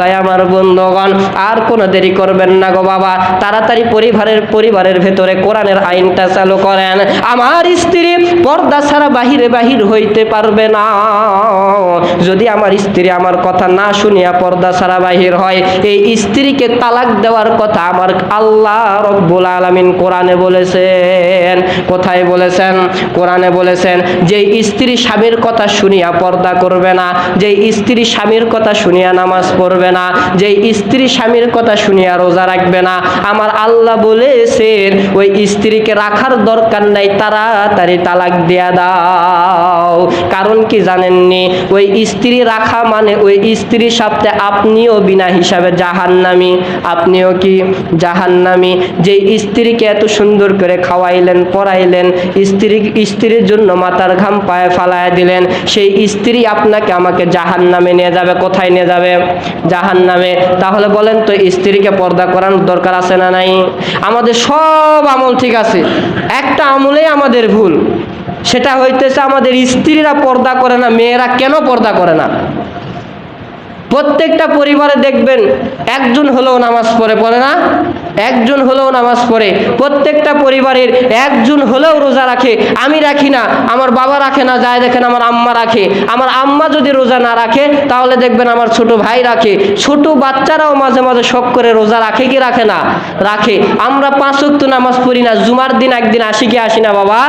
ভাই আমার বন্ধুগণ, আর কোনো দেরি করবেন না গো বাবা, তাড়াতাড়ি পরিবারের ভেতরে কোরআনের আইনটা চালু করেন। আমার স্ত্রী পর্দা ছাড়া বাহির হইতে পারবে না। যদি আমার স্ত্রী আমার কথা না শুনিয়া পর্দা ছাড়া বাহির হয়, এই স্ত্রীকে তালাক দেওয়ার কথা আমার আল্লাহ রব্বুল আলামিন কোরআনে বলেছেন। কোথায় বলেছেন? কোরআনে বলেছেন যে স্ত্রী স্বামীর কথা শুনিয়া পর্দা করবে না, যে স্ত্রী স্বামীর কথা শুনিয়া নামাজ পড়বে না, যে স্ত্রী স্বামীর কথা শুনিয়া রোজা রাখবে না, আমার আল্লাহ বলেছেন ওই স্ত্রীকে রাখার দরকার নাই, তাড়াতাড়ি তালাক দিয়া দাও। কারণ কি জানেননি? ওই স্ত্রী রাখা মানে ওই স্ত্রীর সাথে আপনিও বিনা হিসাবে জাহান্নামী, আপনিও কি জাহান্নামী। যে স্ত্রীকে এত সুন্দর করে খাওয়াইলেন পড়াইলেন, স্ত্রীর জন্য মাথার ঘাম পায়ে ফালায় দিলেন, সেই স্ত্রী আপনাকে আমাকে জাহান্নামে নিয়ে যাবে। কোথায় নিয়ে যাবে? জাহান্নামে। তাহলে বলেন তো স্ত্রীকে পর্দা করানোর দরকার আছে না নাই? আমাদের সব আমল ঠিক আছে, একটা আমলেই আমাদের ভুল, সেটা হইতেছে আমাদের স্ত্রীরা পর্দা করে না। মেয়েরা কেন পর্দা করে না? প্রত্যেকটা পরিবারে দেখবেন একজন হলেও নামাজ পড়ে না? একজন হলেও নামাজ পড়ে। প্রত্যেকটা পরিবারের একজন হলেও রোজা রাখে। আমি রাখি না, আমার বাবা রাখে না, যায় দেখেন আমার আম্মা রাখে। আমার আম্মা যদি রোজা না রাখে তাহলে দেখবেন আমার ছোট ভাই রাখে। ছোট বাচ্চারাও মাঝে মাঝে শখ করে রোজা রাখে কি রাখে না? রাখে। আমরা 5 ওয়াক্ত নামাজ পড়ি না, জুমার দিন একদিন আসি কি আসি না বাবা?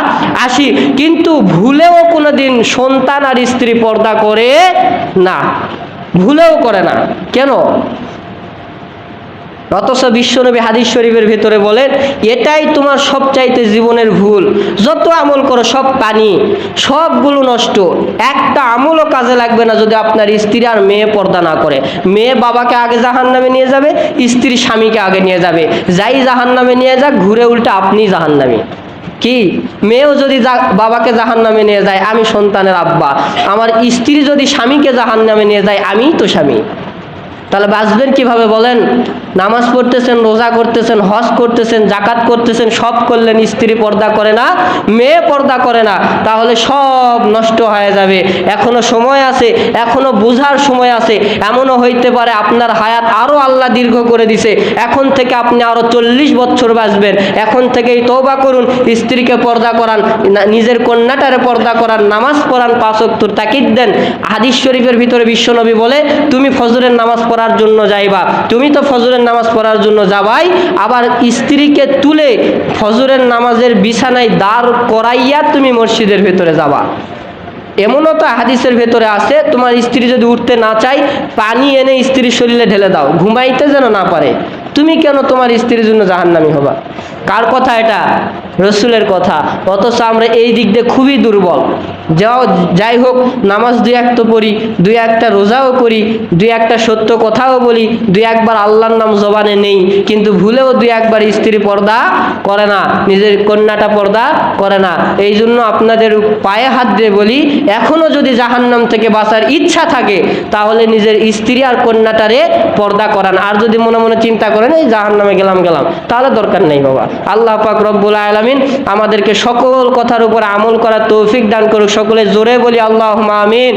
আসি। কিন্তু ভুলেও কোনোদিন সন্তান আর স্ত্রী পর্দা করে না, ভুলেও করে না। কেন? অথচ বিশ্বনবী হাদিস শরীফের ভিতরে বলেন এটাই তোমার সবচাইতে জীবনের ভুল। যত আমল করো সব পানি, সবগুলো নষ্ট, একটা আমলও কাজে লাগবে না যদি আপনার স্ত্রী আর মেয়ে পর্দা না করে। মেয়ে বাবাকে আগে জাহান্নামে নিয়ে যাবে, স্ত্রী স্বামীকে আগে নিয়ে যাবে। যাই জাহান্নামে নিয়ে যাক, ঘুরে উল্টা আপনি জাহান্নামী। কি? মেয়েও যদি বাবাকে জাহান্নামে নিয়ে যায়, আমি সন্তানের আব্বা। আমার স্ত্রী যদি স্বামীকে জাহান্নামে নিয়ে যায়, আমিই তো স্বামী। তাহলে বাঁচবেন কিভাবে বলেন? নামাজ পড়তেছেন, রোজা করতেছেন, হজ করতেছেন, জাকাত করতেছেন, সব করলেন, স্ত্রী পর্দা করে না, মেয়ে পর্দা করে না, তাহলে সব নষ্ট হয়ে যাবে। এখনো সময় আছে, এখনো বুঝার সময় আছে। এমনও হইতে পারে আপনার হায়াত আরো আল্লাহ দীর্ঘ করে দিছে, এখন থেকে আপনি আরো 40 বছর বাঁচবেন। এখন থেকেই তওবা করুন, স্ত্রীকে পর্দা করান, নিজের কন্যাটারে পর্দা করান, নামাজ পড়ান, 5 ওয়াক্ত তাকিদ দেন। হাদিস শরীফের ভিতরে বিশ্বনবী বলে তুমি ফজরের নামাজ পড়ার জন্য যাইবা, তুমি তো ফজরের নামাজ পড়ার জন্য যাবাই, আবার স্ত্রীকে তুলে ফজরের নামাজের বিছানায় দাঁড় করাইয়া তুমি মসজিদের ভেতরে যাবা। এমনও তো হাদিসের ভেতরে আছে, তোমার স্ত্রী যদি উঠতে না চায়, পানি এনে স্ত্রীর শরীরে ঢেলে দাও, ঘুমাইতে যেন না পারে। তুমি কেন তোমার স্ত্রীর জন্য জাহান্নামী হবা? কার কথা এটা? রসুলের কথা। অথচ আমরা এই দিক দিয়ে খুবই দুর্বল। যাই হোক, নামাজ 2 এক তো পড়ি, 2 একটা রোজাও করি, 2 একটা সত্য কথাও বলি, 2 একবার আল্লাহর নাম জবানে নেই, কিন্তু ভুলেও 2 একবার স্ত্রী পর্দা করে না, নিজের কন্যাটা পর্দা করে না। এই জন্য আপনাদের পায়ে হাত দিয়ে বলি, এখনো যদি জাহান্নাম থেকে বাঁচার ইচ্ছা থাকে তাহলে নিজের স্ত্রী আর কন্যাটারে পর্দা করান। আর যদি মনে মনে চিন্তা করেন এই জাহান্নামে গেলাম, তাহলে দরকার নেই বাবা। আল্লাহ পাক রব্বুল আলামিন আমাদেরকে সকল কথার উপর আমল করার তৌফিক দান করুক। সকলে জোরে বলি আল্লাহুম্মা আমিন।